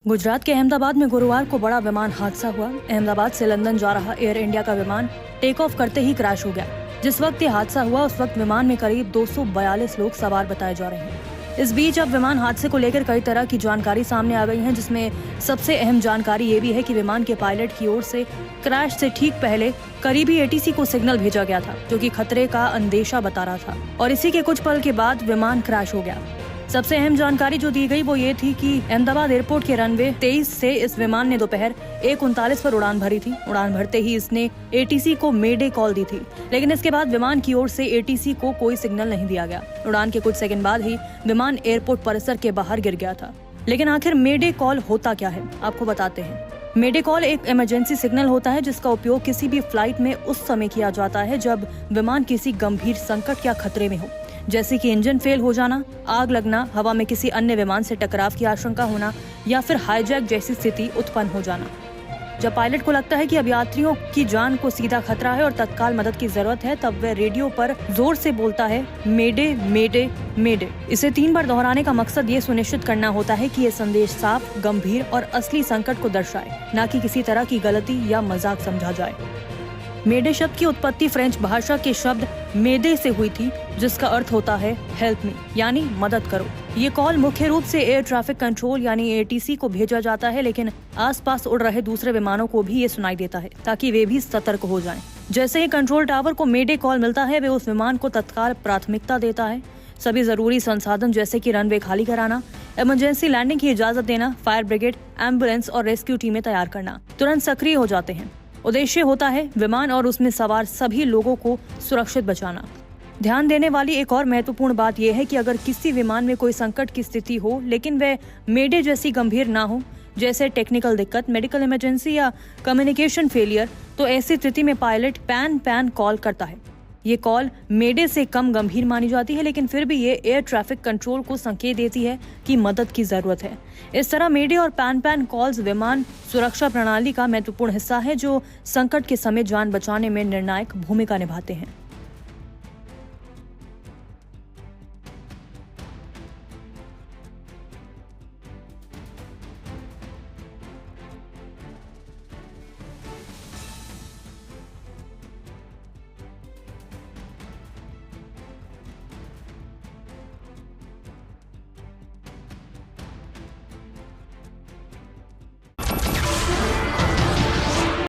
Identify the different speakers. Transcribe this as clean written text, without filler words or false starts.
Speaker 1: गुजरात के अहमदाबाद में गुरुवार को बड़ा विमान हादसा हुआ। अहमदाबाद से लंदन जा रहा एयर इंडिया का विमान टेक ऑफ करते ही क्रैश हो गया। जिस वक्त ये हादसा हुआ उस वक्त विमान में करीब 242 लोग सवार बताए जा रहे हैं। इस बीच अब विमान हादसे को लेकर कई तरह की जानकारी सामने आ गई है, जिसमें सबसे अहम जानकारी ये भी है कि विमान के पायलट की ओर से क्रैश से ठीक पहले करीबी एटीसी को सिग्नल भेजा गया था, जो कि खतरे का अंदेशा बता रहा था, और इसी के कुछ पल के बाद विमान क्रैश हो गया। सबसे अहम जानकारी जो दी गई वो ये थी कि अहमदाबाद एयरपोर्ट के रनवे 23 से इस विमान ने दोपहर 1:39 पर उड़ान भरी थी। उड़ान भरते ही इसने एटीसी को मेडे कॉल दी थी, लेकिन इसके बाद विमान की ओर से एटीसी को कोई सिग्नल नहीं दिया गया। उड़ान के कुछ सेकंड बाद ही विमान एयरपोर्ट परिसर के बाहर गिर गया था। लेकिन आखिर मेडे कॉल होता क्या है, आपको बताते हैं। मेडे कॉल एक इमरजेंसी सिग्नल होता है जिसका उपयोग किसी भी फ्लाइट में उस समय किया जाता है जब विमान किसी गंभीर संकट या खतरे में हो, जैसे कि इंजन फेल हो जाना, आग लगना, हवा में किसी अन्य विमान से टकराव की आशंका होना या फिर हाईजैक जैसी स्थिति उत्पन्न हो जाना। जब पायलट को लगता है कि अब यात्रियों की जान को सीधा खतरा है और तत्काल मदद की जरूरत है, तब वह रेडियो पर जोर से बोलता है मेडे मेडे मेडे। इसे 3 बार दोहराने का मकसद ये सुनिश्चित करना होता है कि ये संदेश साफ, गंभीर और असली संकट को दर्शाए, न कि किसी तरह की गलती या मजाक समझा जाए। मेडे शब्द की उत्पत्ति फ्रेंच भाषा के शब्द मेदे से हुई थी, जिसका अर्थ होता है हेल्प मी, यानी मदद करो। ये कॉल मुख्य रूप से एयर ट्रैफिक कंट्रोल यानी एटीसी को भेजा जाता है, लेकिन आसपास उड़ रहे दूसरे विमानों को भी ये सुनाई देता है ताकि वे भी सतर्क हो जाएं। जैसे ही कंट्रोल टावर को मेडे कॉल मिलता है, वे उस विमान को तत्काल प्राथमिकता देता है। सभी जरूरी संसाधन जैसे कि रनवे खाली कराना, इमरजेंसी लैंडिंग की इजाजत देना, फायर ब्रिगेड, एम्बुलेंस और रेस्क्यू टीमें तैयार करना तुरंत सक्रिय हो जाते हैं। उद्देश्य होता है विमान और उसमें सवार सभी लोगों को सुरक्षित बचाना। ध्यान देने वाली एक और महत्वपूर्ण बात यह है कि अगर किसी विमान में कोई संकट की स्थिति हो लेकिन वह मेडे जैसी गंभीर ना हो, जैसे टेक्निकल दिक्कत, मेडिकल इमरजेंसी या कम्युनिकेशन फेलियर, तो ऐसी स्थिति में पायलट पैन कॉल करता है। ये कॉल मेडे से कम गंभीर मानी जाती है, लेकिन फिर भी ये एयर ट्रैफिक कंट्रोल को संकेत देती है कि मदद की जरूरत है। इस तरह मेडे और पैन कॉल्स विमान सुरक्षा प्रणाली का महत्वपूर्ण हिस्सा है, जो संकट के समय जान बचाने में निर्णायक भूमिका निभाते हैं।